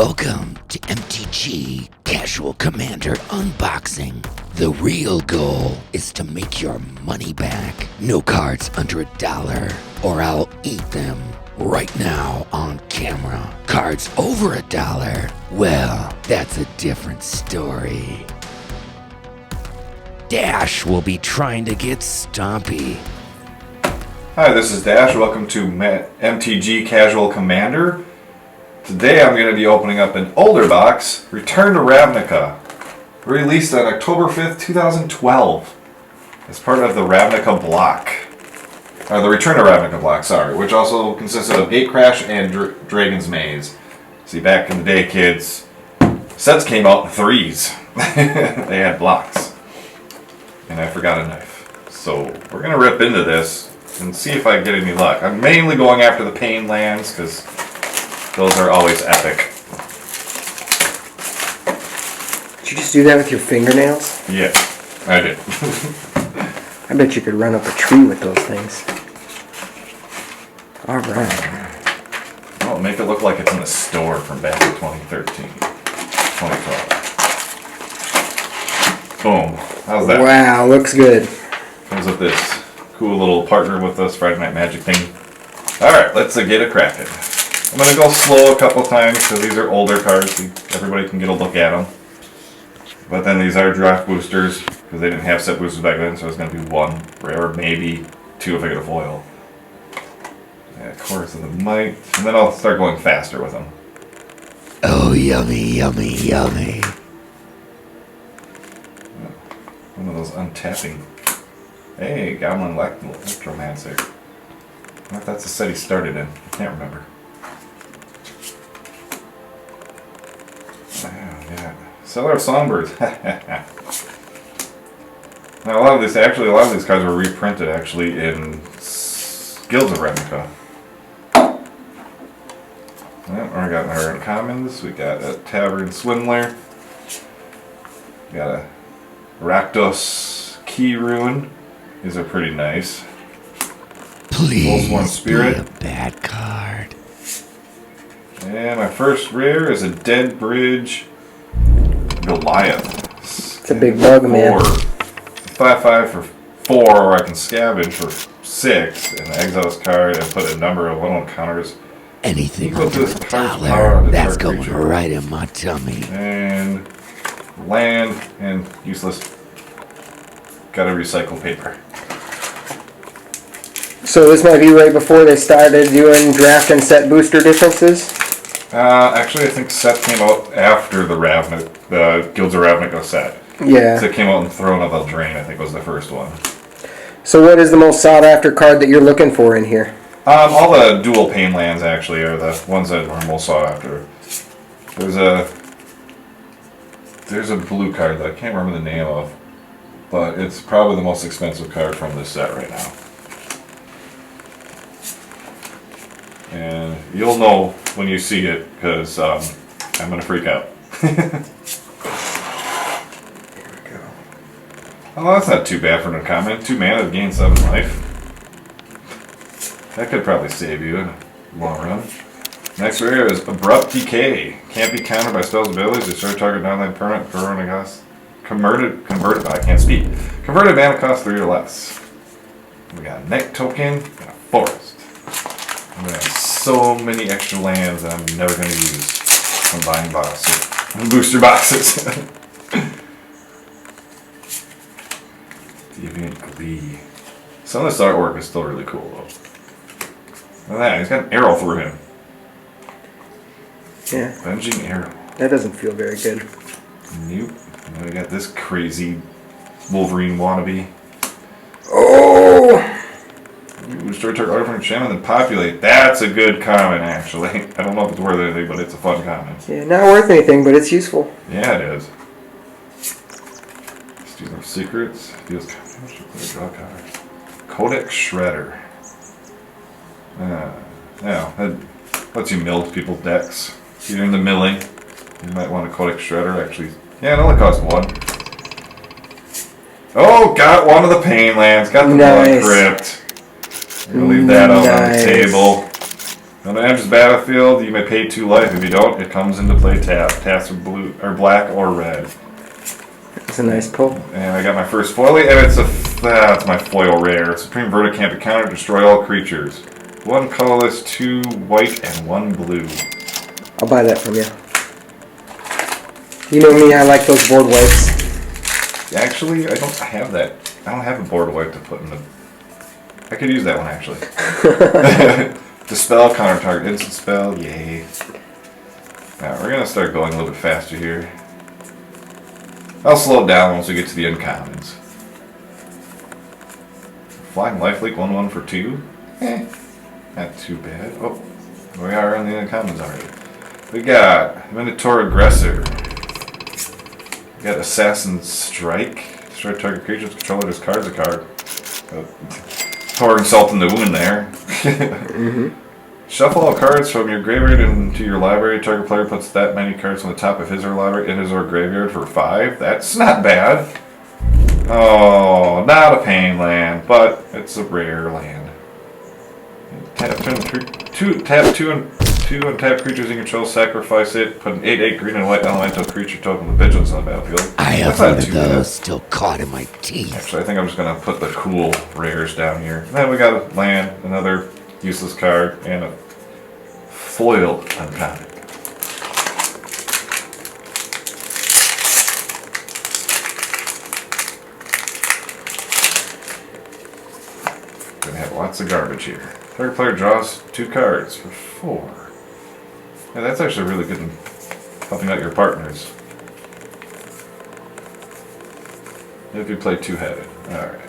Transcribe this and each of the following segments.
Welcome to MTG Casual Commander Unboxing. The real goal is to make your money back. No cards under $1 or I'll eat them right now on camera. Cards over $1, well, that's a different story. Dash will be trying to get stompy. Hi, this is Dash. Welcome to MTG Casual Commander. Today I'm going to be opening up an older box, Return to Ravnica, released on October 5th, 2012, as part of the Ravnica block. The Return to Ravnica block, sorry, which also consisted of Gatecrash and Dragon's Maze. See, back in the day, kids, sets came out in threes. They had blocks. And I forgot a knife. So we're going to rip into this and see if I get any luck. I'm mainly going after the Pain lands, because those are always epic. Did you just do that with your fingernails? Yeah, I did. I bet you could run up a tree with those things. Alright. Oh, make it look like it's in a store from back in 2013. 2012. Boom. How's that? Wow, looks good. Comes with this cool little partner with us Friday Night Magic thing. Alright, let's get it cracking. I'm going to go slow a couple times because these are older cards. So everybody can get a look at them. But then these are draft boosters because they didn't have set boosters back then, so it's going to be one rare, maybe two if I get a foil. Yeah, Chorus of the Might. And then I'll start going faster with them. Oh, yummy, yummy, yummy. One of those untapping. Hey, Goblin Electromancer. I wonder if that's the set he started in. I can't remember. Yeah. Seller of Songbirds. Now a lot of these cards were reprinted actually in Guilds of Ravnica. We got our uncommons. We got a Tavern Swindler. We got a Rakdos Key Ruin. These are pretty nice. Please Soulsworn Spirit. be a bad card. And my first rare is a Dead Bridge Goliath. It's a big bug, man. 5/5 for 4, or I can scavenge for 6 and exile this card and put a number of one counters. Anything Equal to under this card's power on $1, the that's target going creature. right in my tummy. And land and useless. Gotta recycle paper. So this might be right before they started doing draft and set booster differences? Actually, I think set came out after the Guilds of Ravnica set. Yeah. So it came out in Throne of Eldraine, I think was the first one. So what is the most sought after card that you're looking for in here? All the dual pain lands actually are the ones that are most sought after. There's a blue card that I can't remember the name of, but it's probably the most expensive card from this set right now. And you'll know when you see it because I'm gonna freak out. There we go. Oh, that's not too bad for an uncommon. 2 mana to gain 7 life. That could probably save you in a long run. Next rare is Abrupt Decay. Can't be countered by spells abilities. Destroy target non-land permanent for mana cost. Converted, I can't speak. Converted mana cost 3 or less. We got a Neck Token and a Forest. I'm gonna have so many extra lands that I'm never gonna use. Combined boxes. Booster boxes. Deviant Glee. Some of this artwork is still really cool though. Look at that, he's got an arrow through him. Yeah. Venging Arrow. That doesn't feel very good. Nope. And then we got this crazy Wolverine wannabe. Oh! Destroy target artifact from enchantment and then populate. That's a good common actually. I don't know if it's worth anything, but it's a fun common. Yeah, not worth anything, but it's useful. Yeah, it is. Let's do some secrets. Deals draw cards. Codex Shredder. Yeah, that lets you mill people's decks. If you're in the milling, you might want a Codex Shredder. Actually, yeah, it only costs 1. Oh, got one of the pain lands. Got the Blood Crypt. I'm gonna leave that out on the table. When it enters the battlefield, you may pay 2 life. If you don't, it comes into play tapped. Taps are blue or black or red. It's a nice pull. And I got my first foil, and it's my foil rare. Supreme Verdict can't be countered. Destroy all creatures. 1 colorless, 2 white, and 1 blue. I'll buy that from you. You know me, I like those board wipes. Actually, I don't have that. I don't have a board wipe to put in the... I could use that one, actually. Dispel, counter target, instant spell, yay. Now, we're going to start going a little bit faster here. I'll slow it down once we get to the uncommons. Flying Life Leak 1/1 for 2. Not too bad. Oh, we are on the uncommons already. We got Minotaur Aggressor. We got Assassin Strike. Destroy target creature's controller discards a card. Pouring salt in the wound there. Shuffle all cards from your graveyard into your library. Target player puts that many cards on the top of his or library in his or graveyard for 5. That's not bad. Oh, not a pain land, but it's a rare land. Tap 2 untapped creatures you control, sacrifice it, put an 8/8 green and white elemental creature token with vigilance on the battlefield. I have one of those still caught in my teeth. Actually, I think I'm just going to put the cool rares down here. And then we got a land, another useless card, and a foiled uncommon. Gonna have lots of garbage here. Third player draws 2 cards for 4. Yeah, that's actually really good in helping out your partners. If you play 2-headed. Alright.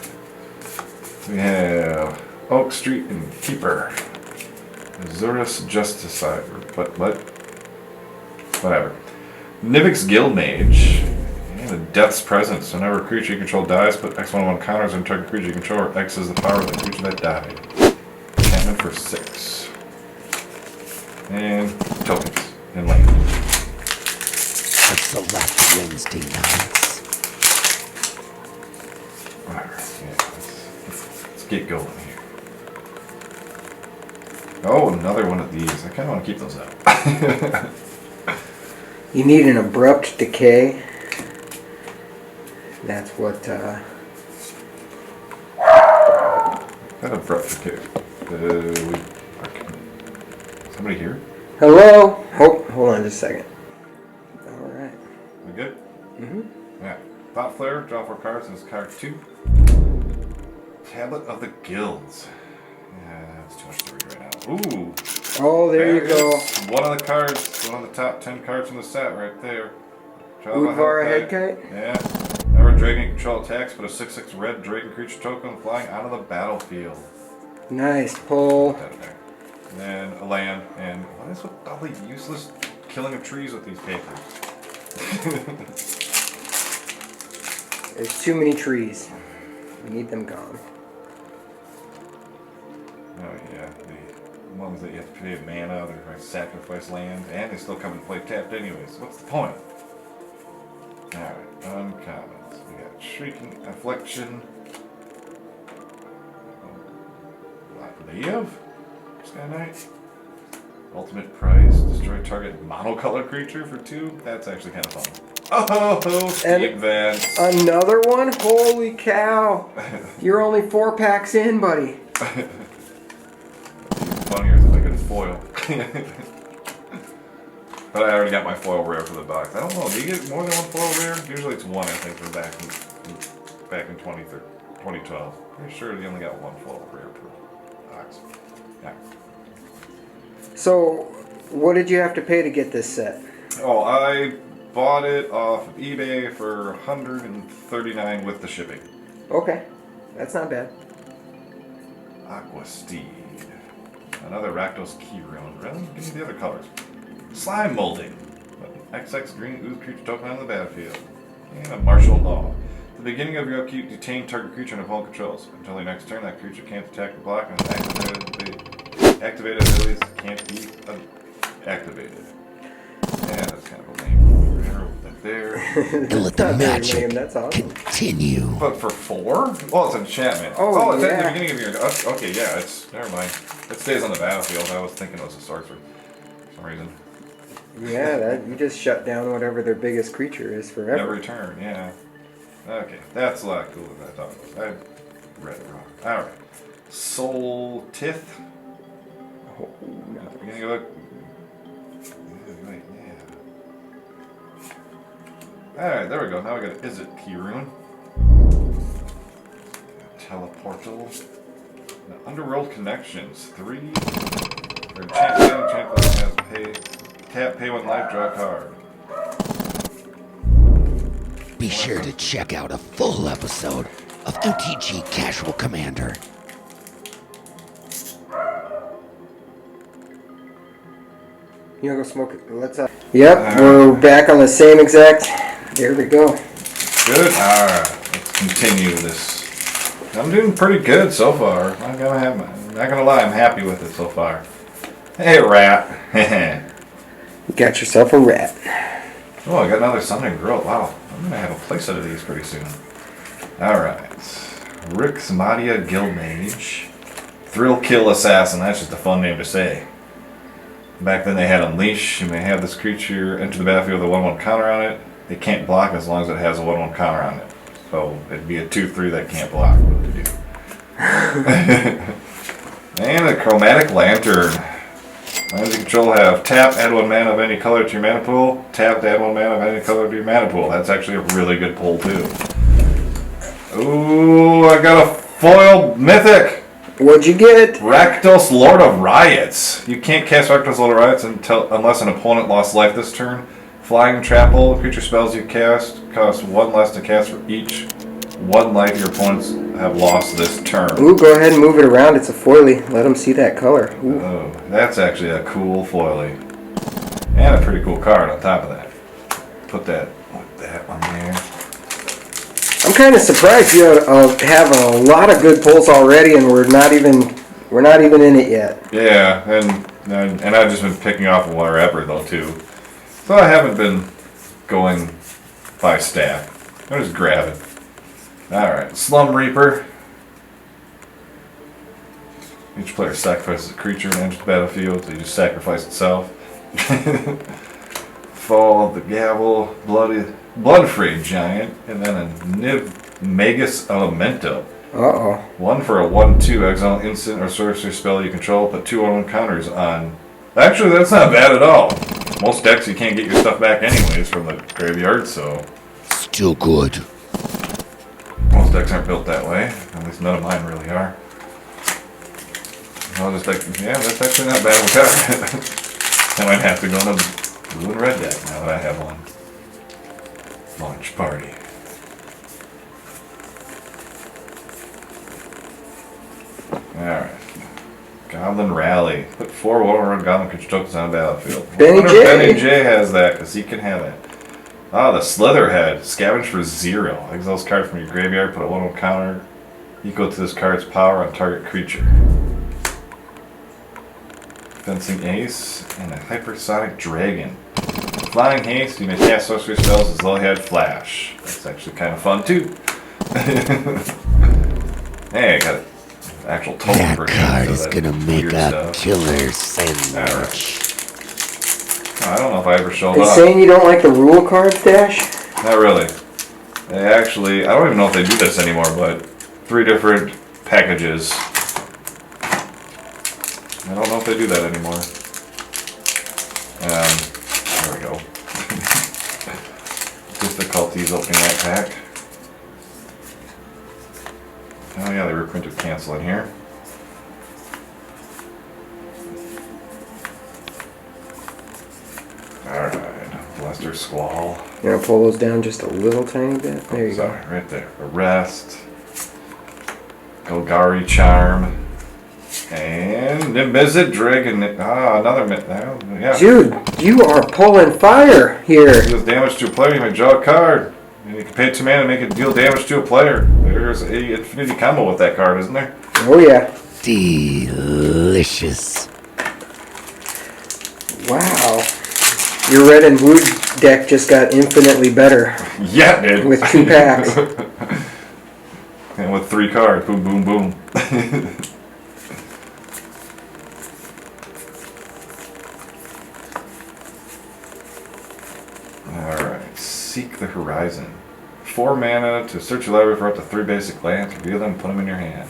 We have Oak Street and Keeper. Azurus Justicider. Whatever. Nivix Guildmage. And a Death's Presence. Whenever a creature you control dies, put X1/1 counters on target creature you control, or X is the power of the creature that died. Enchantment for 6. And tokens. And land. Let's select Wednesday nights. Alright, yeah. Let's get going here. Oh, another one of these. I kind of want to keep those out. You need an Abrupt Decay. That's what, That Abrupt Decay. Somebody here? Hello? Oh, hold on just a second. Alright. We good? Mm-hmm. Yeah. Thought Flare, draw 4 cards, and it's card 2. Tablet of the Guilds. Yeah, that's too much to read right now. Ooh! Oh, there you go. One of the cards, one of the top 10 cards from the set right there. Udvara Headkite? Yeah. Whenever a dragon control attacks, put a 6/6 red dragon creature token flying out of the battlefield. Nice pull. Put that in there. And then a land, and what is with all the useless killing of trees with these papers? There's too many trees. We need them gone. Oh yeah, the ones that you have to pay mana, they're going to sacrifice land, and they still come and play tapped anyways. What's the point? Alright, uncommons. We got Shrieking Affliction. Live? Sky Knight. Ultimate Price. Destroy target monocolor creature for 2. That's actually kind of fun. Oh, Steep Vance. Another one? Holy cow. You're only 4 packs in, buddy. Even funnier if I get a foil. But I already got my foil rare for the box. I don't know, do you get more than 1 foil rare? Usually it's 1, I think, from back in 2012. Pretty sure you only got 1 foil rare per box. Yeah. So, what did you have to pay to get this set? Oh, I bought it off of eBay for $139 with the shipping. Okay, that's not bad. Aqua Steed. Another Rakdos Keyruin. Really? Give me the other colors. Slime Molding. XX green ooze creature token on the battlefield. And a Martial Law. At the beginning of your upkeep, detain target creature and opponent controls. Until your next turn, that creature can't attack the block, and activated abilities can't be activated. Yeah, that's kind of a lame rare. right there. And let the Not very magic lame, that's awesome. continue. But for 4? Well, it's enchantment. Oh, it's at yeah. the beginning of your... Okay, yeah, it's... Never mind. It stays on the battlefield. I was thinking it was a sorcerer for some reason. Yeah, that you just shut down whatever their biggest creature is forever. Every turn, yeah. Okay, that's a lot cooler than I thought it was. I read it wrong. Alright. Soul Tith. Oh, no. At the beginning of it. Yeah. Alright, there we go. Now we got Is It Key Rune. Teleportal. Underworld Connections. 3. For enchant has pay 1 life, draw a card. Be sure to check out a full episode of MTG Casual Commander. You wanna go smoke it? Let's Yep, we're back on the same exact. There we go. Good. Alright, let's continue this. I'm doing pretty good so far. I'm not gonna lie, I'm happy with it so far. Hey, rat. You got yourself a rat. Oh, I got another Summoning Growth. Wow, I'm gonna have a playset of these pretty soon. Alright. Rick's Madia Guildmage. Thrill Kill Assassin. That's just a fun name to say. Back then they had Unleash. You may have this creature enter the battlefield with a 1/1 counter on it. They can't block as long as it has a 1/1 counter on it. So it'd be a 2/3 that can't block. What to do? And a Chromatic Lantern. Lands you control have tap, add 1 mana of any color to your mana pool. Tap to add 1 mana of any color to your mana pool. That's actually a really good pull too. Ooh, I got a foil mythic! What'd you get? Rakdos Lord of Riots. You can't cast Rakdos Lord of Riots unless an opponent lost life this turn. Flying Trample. Creature spells you cast cost 1 less to cast for each 1 life your opponents have lost this turn. Ooh, go ahead and move it around. It's a foily. Let them see that color. Ooh. Oh, that's actually a cool foily. And a pretty cool card on top of that. Put that one there. I'm kind of surprised you have a lot of good pulls already, and we're not even in it yet. Yeah, and I've just been picking off wherever though too. So I haven't been going by stack. I'm just grabbing. Alright, Slum Reaper. Each player sacrifices a creature and enters the battlefield, so you just sacrifice itself. Fall of the Gavel, Bloodfree Giant, and then a Magus Elemento. Uh-oh. 1 for a 1/2 exile instant or sorcery spell you control, put 2 1 counters on. Actually, that's not bad at all. Most decks you can't get your stuff back anyways from the graveyard, so... Still good. Most decks aren't built that way. At least none of mine really are. I'll just like, yeah, that's actually not bad of a card. I might have to go on a blue and red deck now that I have one. Launch party. Alright. Goblin Rally. Put 4 1/1 Goblin creature tokens on the battlefield. Benny J. Benny J has that because he can have it. Ah, the Slitherhead. Scavenge for 0. Exile this card from your graveyard. Put a 1/1 counter equal to this card's power on target creature. Fencing Ace and a Hypersonic Dragon. Flying Haste. You may cast sorcery spells as though he had Flash. That's actually kind of fun too. Hey, I got it. Actual total That version, card so is that gonna make weird a stuff. killer sandwich. I don't know if I ever showed Are you up. saying you don't like the rule cards, Dash? Not really. They actually, I don't even know if they do this anymore, but 3 different packages. I don't know if they do that anymore. There we go. Difficulties opening that pack. Oh yeah, they reprinted Cancel in here. Alright, Blaster Squall. You want to pull those down just a little tiny bit? There you Sorry, right there. Arrest. Golgari Charm. And Nimizid Dragon. Ah, another yeah. go. Dude, you are pulling fire here. Deals damage to a player, you may draw a card. And you can pay 2 mana to make it deal damage to a player. There's a infinity combo with that card, isn't there? Oh yeah. Delicious. Wow. Your red and blue deck just got infinitely better Yeah, it did. with 2 packs. And with 3 cards. Boom, boom, boom. Alright. Seek the Horizon. 4 mana to search your library for up to 3 basic lands, reveal them, and put them in your hand.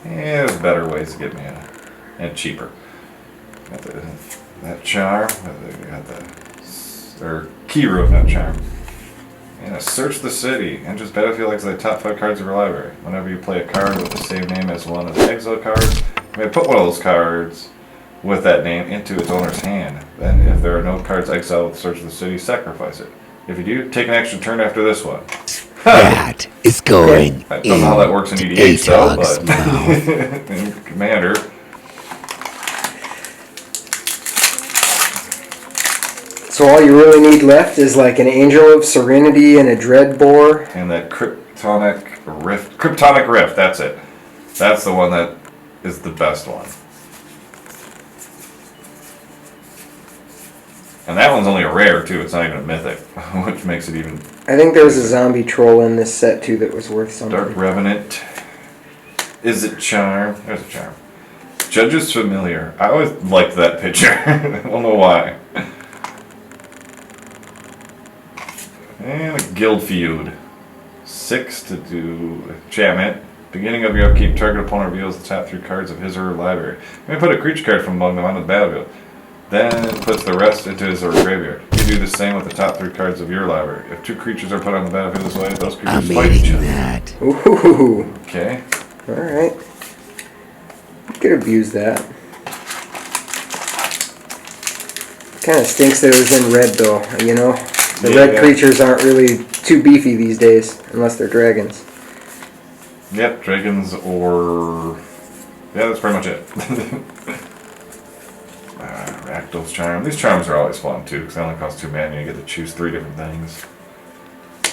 Yeah, there's better ways to get mana. And cheaper. Got that charm. Got the... Or key room, not charm. Yeah, search the city. Enters battlefield exile the top 5 cards of your library. Whenever you play a card with the same name as one of the exile cards, you may put one of those cards with that name into its owner's hand. Then, if there are no cards exiled with Search the City, sacrifice it. If you do, take an extra turn after this one. That is going I don't know how that works in EDH though, Atog's but mouth. in Commander. So all you really need left is like an Angel of Serenity and a Dread Boar. And that Kryptonic Rift, that's it. That's the one that is the best one. And that one's only a rare too, it's not even a mythic, which makes it even... I think there was a zombie troll in this set too that was worth something. Dark Revenant. Is it Charm? There's a Charm. Judge's Familiar. I always liked that picture. I don't know why. And a Guild Feud. 6 to do enchantment. Beginning of your upkeep, target opponent reveals the top 3 cards of his or her library. You may put a creature card from among them onto the battlefield. Then it puts the rest into his or her graveyard. You do the same with the top 3 cards of your library. If 2 creatures are put on the battlefield this way, those creatures I'm fight each eating other. that. Ooh. Okay. Alright. You could abuse that. Kind of stinks that it was in red though, you know? The red creatures aren't really too beefy these days, unless they're dragons. Yep, dragons or... Yeah, that's pretty much it. Rakdos Charm. These charms are always fun too, because they only cost 2 mana and you get to choose 3 different things.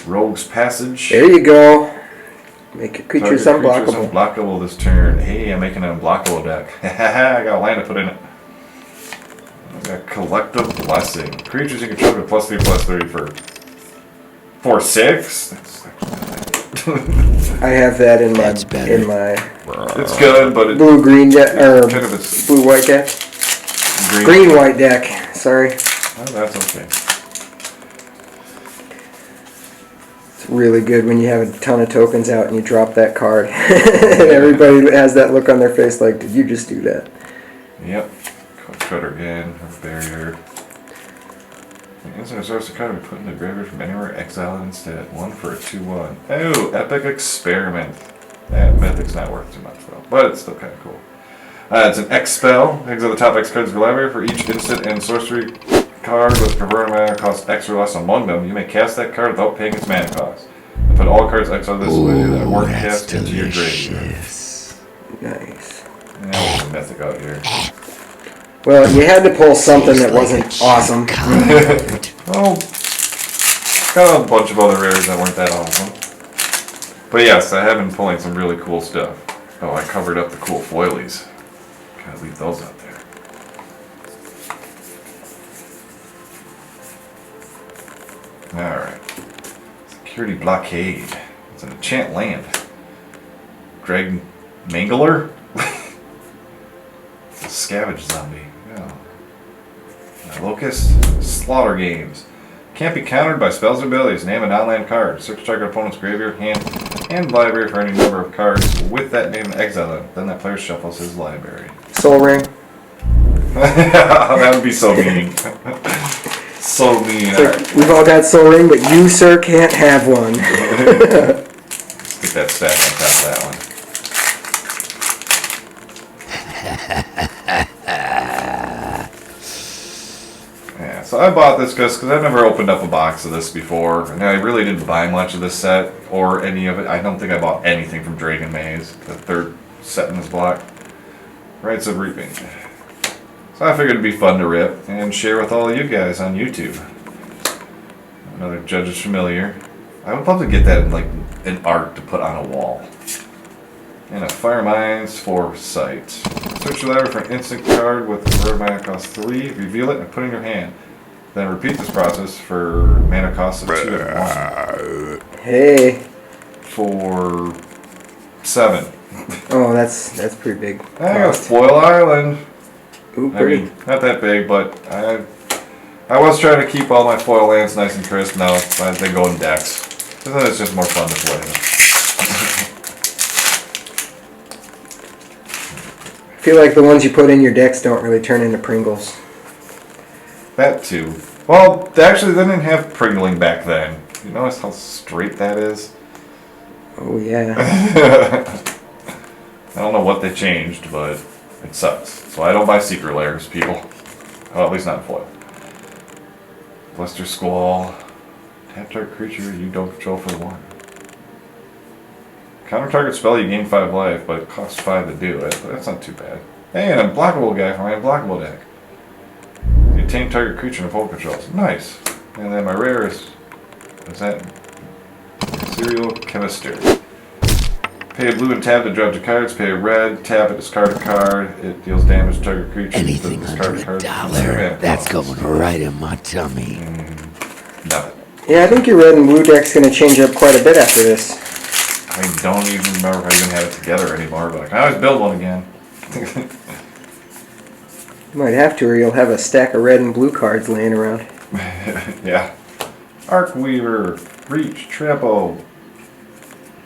Rogue's Passage. There you go. Make your creatures Target creatures unblockable. unblockable this turn. Hey, I'm making an unblockable deck. I got a land to put in it. I got Collective Blessing. Creatures you control get +3/+3 for 4/6. That's I have that in That's my better. it's good, but it's blue-green deck, or kind of its blue-white deck. green. Green-white deck, sorry. Oh, that's okay. It's really good when you have a ton of tokens out and you drop that card. And everybody has that look on their face like, did you just do that? Yep. Codex Shredder again. Barrier. An instant source of card we put in the graveyard from anywhere, exile it instead. 1 for a 2/1. Oh, Epic Experiment. That mythic's not worth too much though, but it's still kind of cool. It's an X spell. Exile the top X cards of your library. For each instant and sorcery card with converted mana cost X or less among them, you may cast that card without paying its mana cost. And put all cards exiled this way that Ooh, weren't that's cast into your graveyard. delicious. Nice. And there's a mythic out here. Well, you had to pull something that wasn't awesome. Well, got a bunch of other rares that weren't that awesome. But yes, I have been pulling some really cool stuff. Oh, I covered up the cool foilies. Gotta leave those out there. Alright. Security Blockade. It's an enchant land. Dragon Mangler? It's a scavenge zombie. Yeah. Locust, Slaughter Games. Can't be countered by spells or abilities. Name a non-land card. Search target opponent's graveyard, hand, and library for any number of cards with that name and exile them. Then that player shuffles his library. Soul Ring. That would be so mean. So mean. It's like, we've all got Soul Ring, but you, sir, can't have one. Let's get that stack on top of that one. Yeah, so I bought this because I've never opened up a box of this before, and I really didn't buy much of this set or any of it. I don't think I bought anything from Dragon Maze, the 3rd set in this block. Rites of Reaping. So I figured it'd be fun to rip and share with all of you guys on YouTube. Another Judge's Familiar. I would love to get that in like an art to put on a wall. And a Fire Mines Foresight. Search your library for an instant card with converted mana cost 3. Reveal it and put it in your hand. Then repeat this process for mana cost of 2 and 1. Hey. For 7. Oh, that's pretty big. I got cost. Foil Island. Ooh, I pretty. mean, not that big, but I was trying to keep all my foil lands nice and crisp. Now they go in decks. So then it's just more fun to play them. I feel like the ones you put in your decks don't really turn into Pringles. That too. Well, actually, they didn't have Pringling back then. You notice how straight that is? Oh, yeah. I don't know what they changed, but it sucks. So I don't buy secret layers, people. Well, at least not foil. Blister Squall. Tap target creature you don't control for 1. Counter target spell, you gain 5 life, but it costs 5 to do it. But that's not too bad. Hey, and a blockable guy for my unblockable deck. You tame target creature and opponent controls. Nice. And then my rare is that? Serial Chemister. Pay a blue and tap to draw 2 cards. Pay a red, tap it, discard a card. It deals damage to target creature. Anything under $1, that's going right in my tummy. Nothing. Yeah, I think your red and blue deck's going to change up quite a bit after this. I don't even remember if I even have it together anymore, but I can always build one again. You might have to, or you'll have a stack of red and blue cards laying around. Yeah. Arcweaver, Reach, Trample.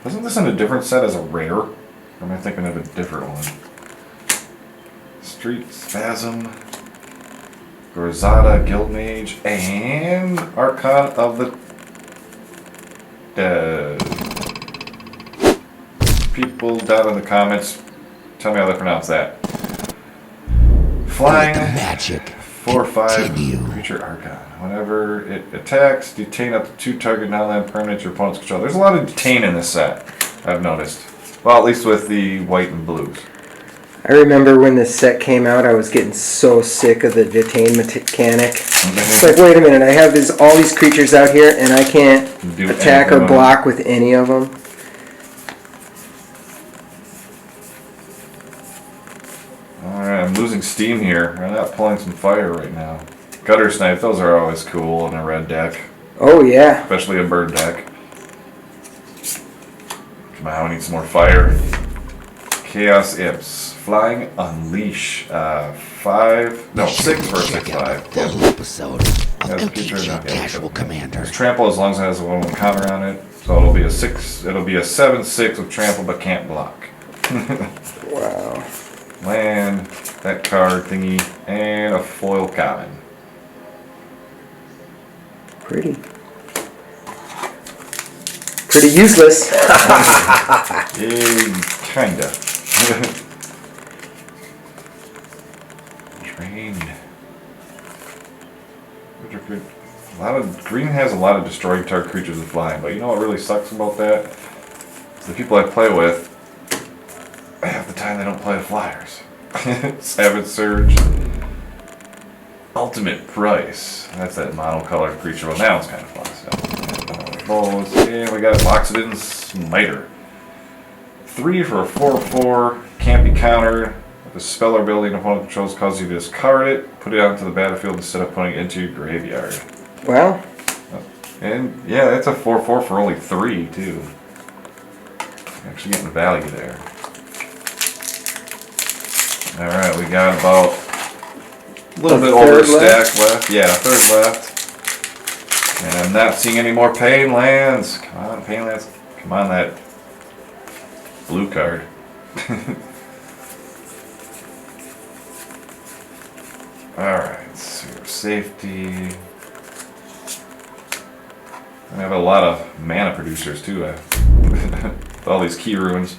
Wasn't this in a different set as a rare? Or am I thinking of a different one? Street Spasm, Gorzada, Guildmage, and Archon of the Dead. People down in the comments, tell me how they pronounce that. Flying, Let the magic 4/5 continue. creature Archon. Whenever it attacks, detain up to 2 target non-land permanents your opponent's control. There's a lot of detain in this set, I've noticed. Well, at least with the white and blues. I remember when this set came out, I was getting so sick of the detain mechanic. It's like, wait a minute, I have all these creatures out here, and I can't Do attack or anything. block with any of them. Alright, I'm losing steam here. I'm not pulling some fire right now. Gutter Snipe, those are always cool in a red deck. Oh, yeah. Especially a bird deck. Come on, we need some more fire. Chaos Imps. Flying Unleash. 6 for a Check out 6/5. the full episode of Has a creature MTG not- yeah, Casual Commander. It's trample as long as it has a 1/1 counter on it. So it'll be a 7/6 with trample but can't block. Wow. Land, that card thingy, and a foil common. Pretty useless. Kinda. Drained. Green has a lot of destroying target creatures with flying, but you know what really sucks about that? Is the people I play with, half the time they don't play the flyers. Savage Surge. Ultimate Price. That's that monocolored creature. Well, that one's kind of fun. So, and we got Loxodon Smiter. 3 for a 4/4. Can't be countered. The spell or ability an opponent controls causes you to discard it, put it onto the battlefield instead of putting it into your graveyard. Well, And yeah, that's a 4/4 for only 3 too. Actually getting value there. Alright, we got about a little bit over a stack left. Yeah, a third left. And I'm not seeing any more pain lands. Come on, pain lands. Come on, that blue card. Alright, let's see your safety. I have a lot of mana producers too. With all these key ruins.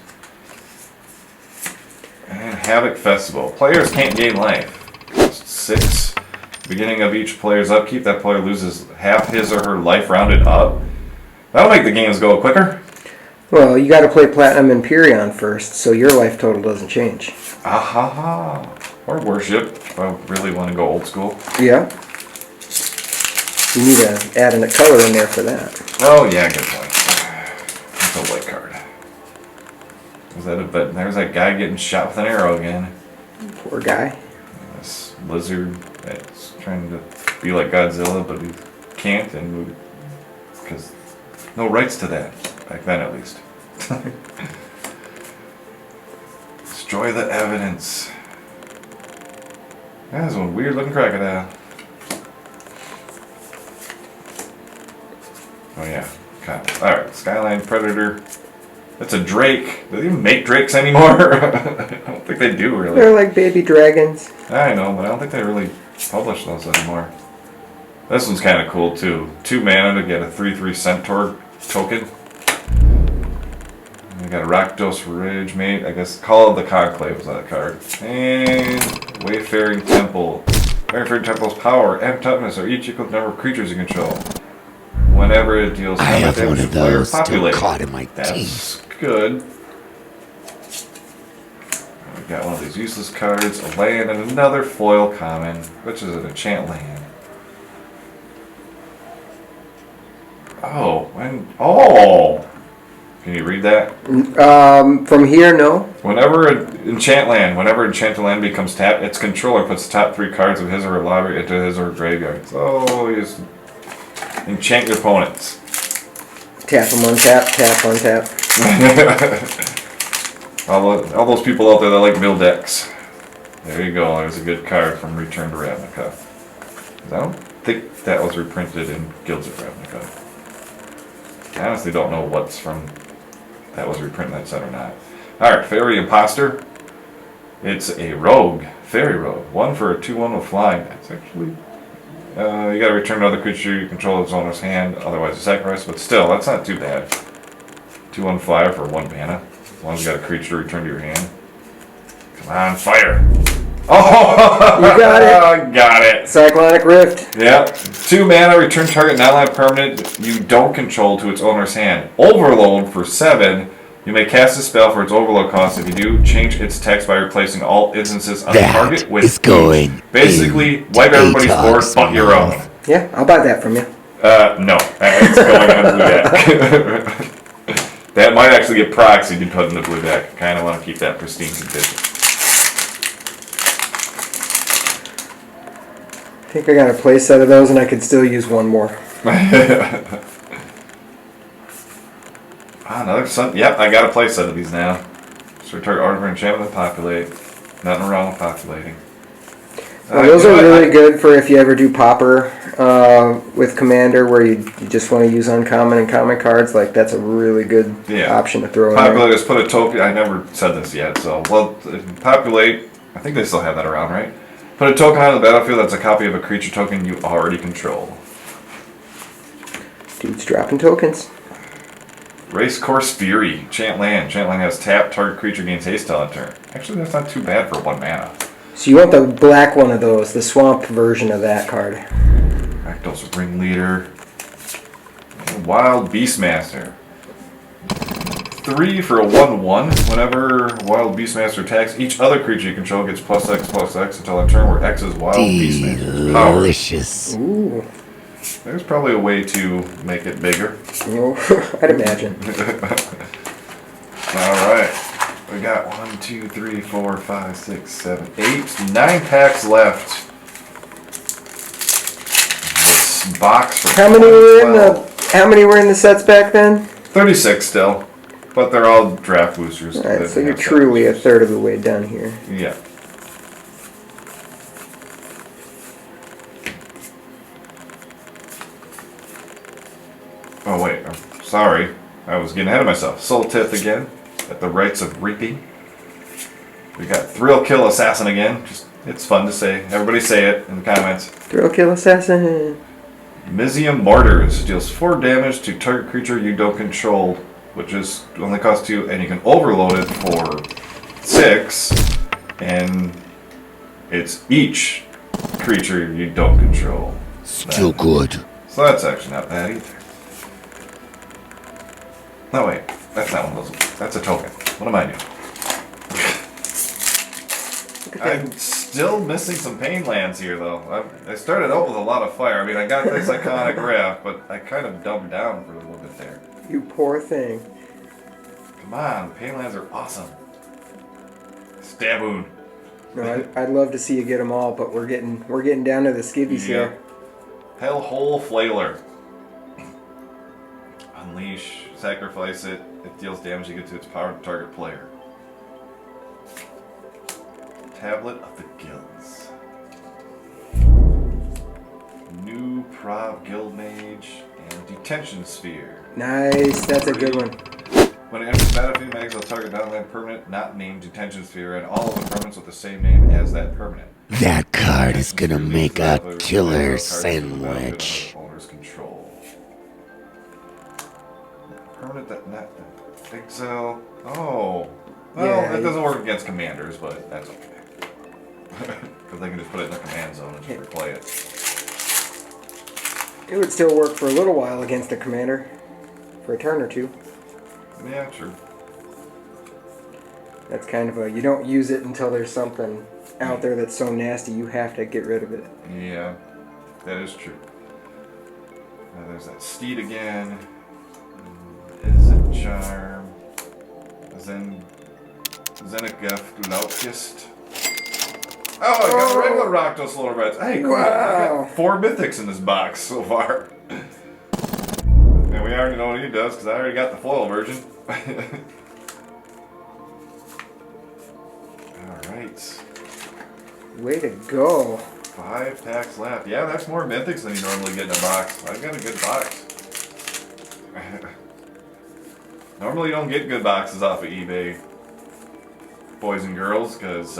And Havoc Festival. Players can't gain life. Cost 6. Beginning of each player's upkeep, that player loses half his or her life rounded up. That'll make the games go quicker. well, you got to play Platinum Empyrean first, so your life total doesn't change. Ahaha. Or Worship, if I really want to go old school. Yeah. You need to add a color in there for that. Oh yeah, good point. That's a white card. But there's that guy getting shot with an arrow again. Poor guy. This lizard that's trying to be like Godzilla, but he can't, and because no rights to that back then, at least. Destroy the evidence. That's one weird looking crocodile. Oh yeah, kind of. All right, Skyline Predator. That's a drake. Do they even make drakes anymore? I don't think they do really. They're like baby dragons. I know, but I don't think they really publish those anymore. This one's kind of cool too. 2 mana to get a 3/3 Centaur token. We got a Rakdos Rage Mate. I guess Call of the Conclave was that card. And Wayfaring Temple. Wayfaring Temple's power and toughness are each equal to the number of creatures you control. Whenever it deals I have damage one to of player those still populated. caught in my That's teeth. good. We got one of these useless cards, a land, and another foil common, which is an enchant land. Oh, can you read that? From here, no. Whenever enchanted land becomes tapped, its controller puts the top 3 cards of his or her library into his or her graveyard. So you just enchant your opponents. Tap them, untap, tap, untap. all those people out there that like mill decks. There you go. There's a good card from Return to Ravnica. I don't think that was reprinted in Guilds of Ravnica. I honestly don't know what's from that was reprinted in that set or not. Alright, Fairy Imposter. It's a rogue. Fairy rogue. 1 for a 2/1 with flying. That's actually... you gotta return another creature you control its owner's hand, otherwise you sacrifice, but still, that's not too bad. 2/1 flyer for 1 mana. As long as you got a creature to return to your hand. Come on, fire! Oh! You got it! Got it! Cyclonic Rift. Yep. 2 mana, return target non-land permanent you don't control to its owner's hand. Overload for 7. You may cast a spell for its overload cost. If you do, change its text by replacing all instances on the target with is going basically wipe everybody's board but your own. Yeah, I'll buy that from you. No. It's going in a blue deck. That might actually get proxied and put in the blue deck. Kind of want to keep that pristine condition. I think I got a play set of those and I could still use one more. Another sun. Yep, I got a play set of these now. So target artifact enchantment and populate. Nothing wrong with populating. Those are really good for if you ever do Popper with Commander, where you just want to use uncommon and common cards. Like, that's a really good option to throw in there. Populate is put a token. I never said this yet, so populate. I think they still have that around, right? Put a token on the battlefield that's a copy of a creature token you already control. Dude's dropping tokens. Racecourse Fury. Enchant land. Enchant land has tap. Target creature gains haste till end turn. Actually, that's not too bad for 1 mana. So you want the black one of those, the swamp version of that card. Rakdos Ringleader. Wild Beastmaster. 3 for a 1/1. Whenever Wild Beastmaster attacks, each other creature you control gets +X/+X until a turn where X is Wild Beastmaster's power. Delicious. Ooh. There's probably a way to make it bigger. Oh, I'd imagine. Alright. We got 1, 2, 3, 4, 5, 6, 7, 8, 9 packs left. This box for How many were in the sets back then? 36 still. But they're all draft boosters. Alright, so you're truly a third of the way done here. Yeah. Oh wait, I'm sorry. I was getting ahead of myself. Soul Tith again, at the Rites of Reaping. We got Thrill Kill Assassin again. It's fun to say. Everybody say it in the comments. Thrill Kill Assassin. Mizium Mortars deals 4 damage to target creature you don't control, which is only costs 2, and you can overload it for 6, and it's each creature you don't control. Still good. So that's actually not bad either. No, wait. That's not one of those. That's a token. What am I doing? I'm still missing some pain lands here, though. I started out with a lot of fire. I mean, I got this Cyclonic Rift, but I kind of dumbed down for a little bit there. You poor thing. Come on. Pain lands are awesome. Staboon. No, I'd love to see you get them all, but we're getting down to the skivvies here. Hellhole Flailer. Unleash. Sacrifice it. It deals damage equal to its power to target player. Tablet of the Guilds. New Prov Guild Mage and Detention Sphere. Nice, that's a good one. When it enters the battlefield, exile target downland permanent not named Detention Sphere and all of the permanents with the same name as that permanent. That card is gonna make a killer sandwich. Owner's control. Permanent that not exile. Oh, well, Yeah, it doesn't work against commanders, but that's okay. Because they can just put it in the command zone and just replay it. It would still work for a little while against a commander. For a turn or two. Yeah, true. That's kind of a, you don't use it until there's something out there that's so nasty you have to get rid of it. Yeah, that is true. Now there's that Steed again. Is it Charm? Zenigeth Lautist. Oh, I got a regular Rakdos Lower Reds. Hey, cool. Wow. I got 4 mythics in this box so far. And we already know what he does because I already got the foil version. Alright. Way to go. 5 packs left. Yeah, that's more mythics than you normally get in a box. I've got a good box. Normally you don't get good boxes off of eBay, boys and girls, because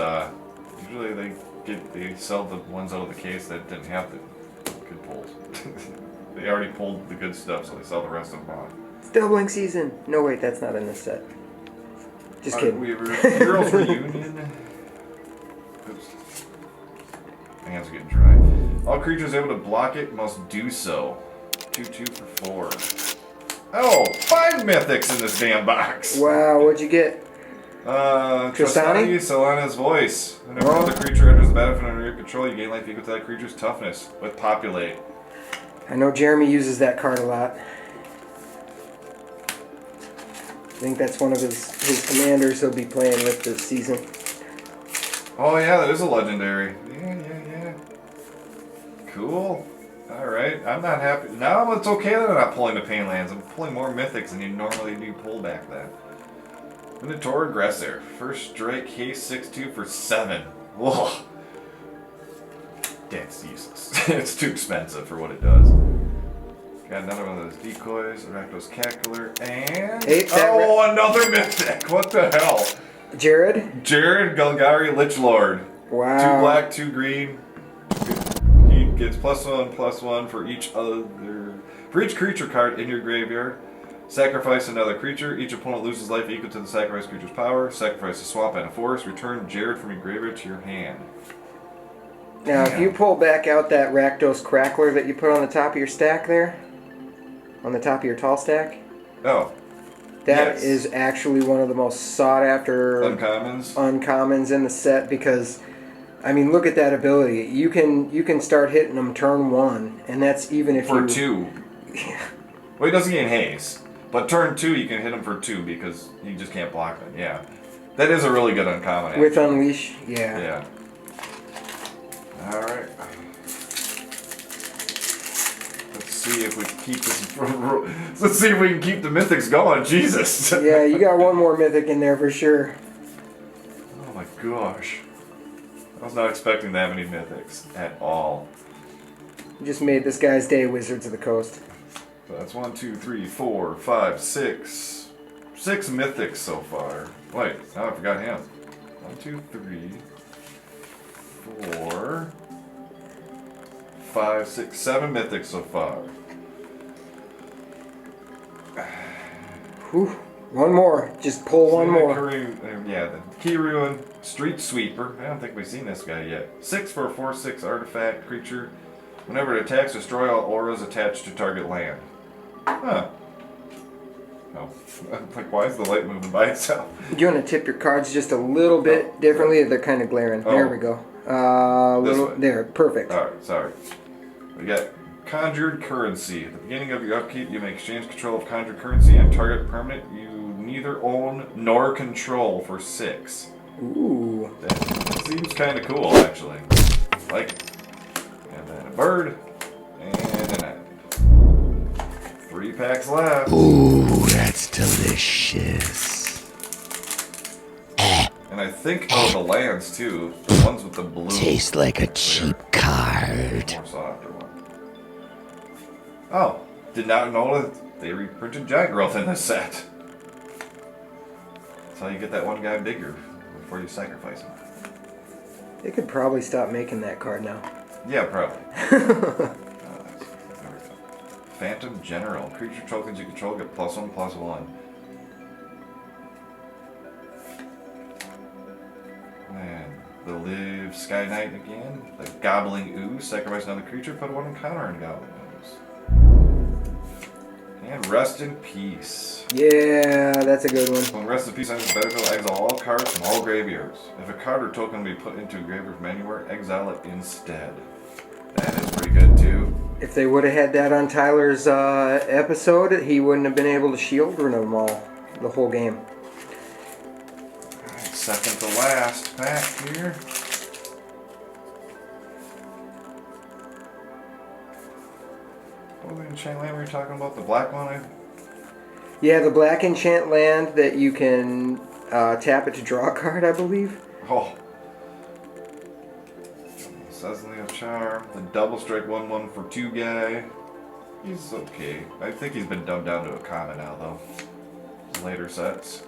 usually they sell the ones out of the case that didn't have the good pulls. They already pulled the good stuff, so they sell the rest of them off. It's doubling season. No, wait, that's not in this set. Just kidding. Girls Reunion. Oops. My hands are getting dry. All creatures able to block it must do so. 2/2 for 4. Oh, 5 mythics in this damn box. Wow, what'd you get? Tristani, Selana's Voice. Whenever another creature enters the battlefield under your control, you gain life equal to that creature's toughness with Populate. I know Jeremy uses that card a lot. I think that's one of his commanders he'll be playing with this season. Oh yeah, that is a legendary. Yeah. Cool. Alright, I'm not happy. Now it's okay that I'm not pulling the Pain Lands. I'm pulling more mythics than you normally do pull back then. Minotaur Aggressor. First strike, haste 6/2 for 7. Whoa. That's useless. It's too expensive for what it does. Got another one of those decoys, Rakdos Cackler, and... another mythic! What the hell? Jared Golgari Lichlord. Wow. 2 black, 2 green. He gets +1/+1 for each creature card in your graveyard. Sacrifice another creature. Each opponent loses life equal to the sacrificed creature's power. Sacrifice a swamp and a forest. Return Jared from your graveyard to your hand. Now, if you pull back out that Rakdos Crackler that you put on the top of your stack there, on the top of your tall stack, that is actually one of the most sought after uncommons in the set because, I mean, look at that ability. You can start hitting them turn 1, and that's even if for 2. Well, he doesn't gain haste, but turn 2 you can hit him for 2 because you just can't block them. Yeah, that is a really good uncommon. Actually. With Unleash, yeah. Yeah. All right. Let's see if we can keep this. Let's see if we can keep the mythics going. Jesus. Yeah, you got one more mythic in there for sure. Oh my gosh. I was not expecting that many mythics at all. You just made this guy's day, Wizards of the Coast. So that's 1, 2, 3, 4, 5, 6. 6 mythics so far. Wait, now I forgot him. 1, 2, 3, 4, 5, 6, 7 mythics so far. Whew. One more. Just pull one more. The Key Ruin, Street Sweeper. I don't think we've seen this guy yet. 6 for a 4/6 artifact creature. Whenever it attacks, destroy all auras attached to target land. Huh. Oh. Like, why is the light moving by itself? You want to tip your cards just a little bit differently? They're kind of glaring. There we go. There, perfect. Alright, sorry. We got Conjured Currency. At the beginning of your upkeep, you may exchange control of Conjured Currency and target permanent you neither own nor control for 6. Ooh. That seems kind of cool, actually. Like it. And then a bird. And packs left. Ooh, that's delicious. And I think, the lands too. The ones with the blue. Tastes like a cheap card. More softer one. Oh, did not know that they reprinted Giant Growth in this set. That's how you get that one guy bigger before you sacrifice him. They could probably stop making that card now. Yeah, probably. Phantom General. Creature tokens you control get +1/+1. And the Live Sky Knight again. The Goblin Ooze. Sacrifice another creature, put one counter on Goblin Ooze. And Rest in Peace. Yeah, that's a good one. When Rest in Peace on your battlefield, exile all cards from all graveyards. If a card or token be put into a graveyard from anywhere, exile it instead. That is pretty good too. If they would have had that on Tyler's episode, he wouldn't have been able to shield run them all the whole game. Alright, second to last pack here. What was the enchant land we were talking about? The black one? Yeah, the black enchant land that you can tap it to draw a card, I believe. Oh. Cyclonic Charm, the double strike 1/1 for 2 guy. He's okay. I think he's been dumbed down to a common now though. Later sets.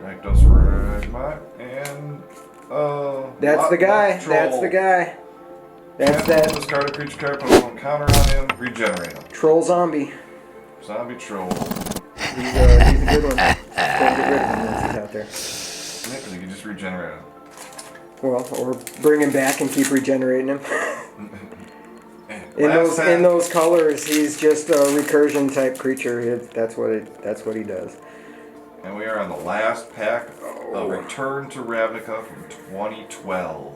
Rakdos Ragmot and that's the guy. That's the guy. That's that. Discard a creature card, put one counter on him, regenerate him. Troll zombie. Zombie troll. He's a good one. Don't get rid of him once he's out there. Yeah, because you can just regenerate him. Well, or bring him back and keep regenerating him. in those colors, he's just a recursion type creature. That's what he does. And we are on the last pack of Return to Ravnica from 2012.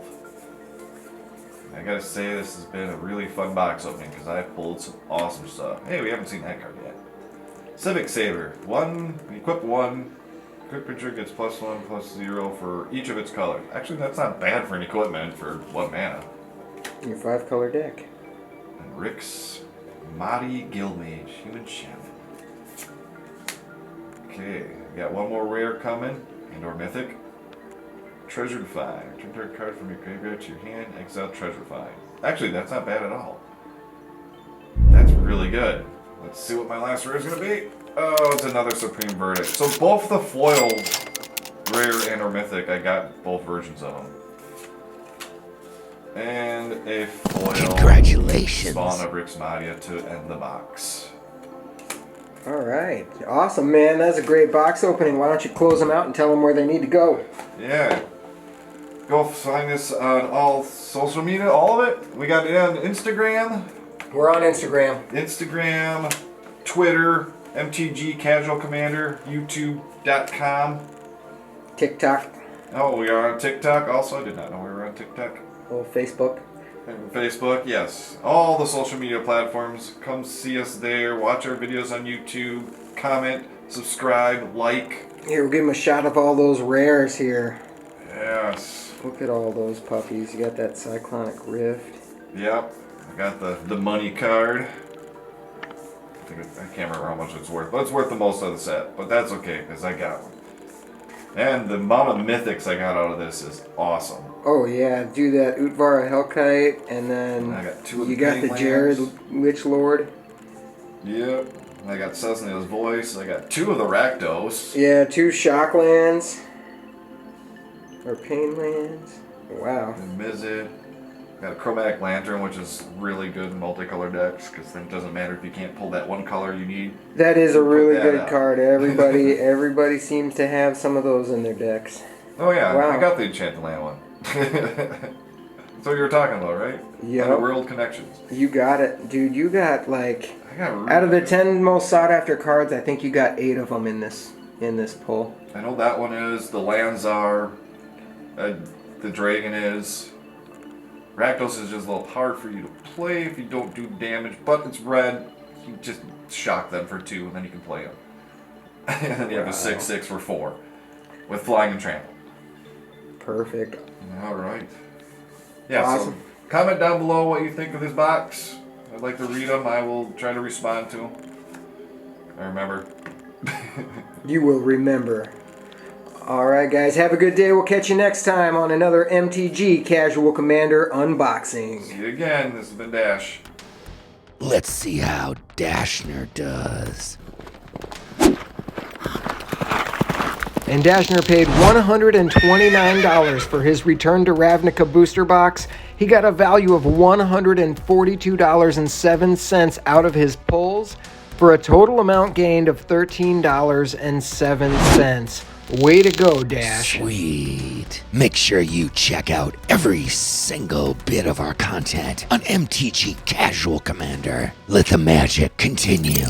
I gotta say, this has been a really fun box opening because I pulled some awesome stuff. Hey, we haven't seen that card yet. Civic Saver. Equip 1. Equip creature gets +1/+0 for each of its colors. Actually, that's not bad for an equipment for 1 mana. Your 5-color deck. And Rick's Mahdi Guildmage, Human Shaman. Okay, we got one more rare coming, and/or mythic. Treasure Find. Return target card from your graveyard to your hand. Exile Treasure Find. Actually, that's not bad at all. That's really good. Let's see what my last rare is going to be. Oh, it's another Supreme Verdict. So both the foil rare and/or mythic, I got both versions of them. And a foil Congratulations. Spawn of Rick's Madia to end the box. Alright. Awesome, man. That's a great box opening. Why don't you close them out and tell them where they need to go? Yeah. Go find us on all social media, all of it. We got it on Instagram. We're on Instagram. Instagram, Twitter, MTG Casual Commander, YouTube.com. TikTok. Oh, we are on TikTok also. I did not know we were on TikTok. Oh, Facebook. And Facebook, yes. All the social media platforms. Come see us there. Watch our videos on YouTube. Comment, subscribe, like. Here, we'll give them a shot of all those rares here. Yes. Look at all those puppies. You got that Cyclonic Rift. Yep. I got the money card. I can't remember how much it's worth, but it's worth the most of the set. But that's okay, because I got one. And the amount of mythics I got out of this is awesome. Oh yeah, do that Utvara Hellkite, and then I got two of you got the Jared Lich Lord. Yep. I got Cesnea's Voice. I got 2 of the Rakdos. Yeah, 2 Shocklands. Or Painlands. Wow. And Mizzet. Got a Chromatic Lantern, which is really good in multicolor decks, because then it doesn't matter if you can't pull that one color you need. That is a really good card. Everybody seems to have some of those in their decks. Oh yeah, wow. I got the Enchanted Land one. That's what you were talking about, right? Yeah. Underworld Connections. You got it. Dude, you got like... really out of the 10 most sought after cards, I think you got 8 of them in this pull. I know that one is. The lands are. The dragon is. Rakdos is just a little hard for you to play if you don't do damage, but it's red. You just shock them for 2, and then you can play them. And then you have a 6/6 for 4 with flying and trample. Perfect. All right. Yeah. Awesome. So comment down below what you think of this box. I'd like to read them. I will try to respond to them. I remember. You will remember. Alright guys, have a good day. We'll catch you next time on another MTG Casual Commander unboxing. See you again. This has been Dash. Let's see how Dashner does. And Dashner paid $129 for his Return to Ravnica booster box. He got a value of $142.07 out of his pulls for a total amount gained of $13.07. Way to go, Dash. Sweet. Make sure you check out every single bit of our content on MTG Casual Commander. Let the magic continue.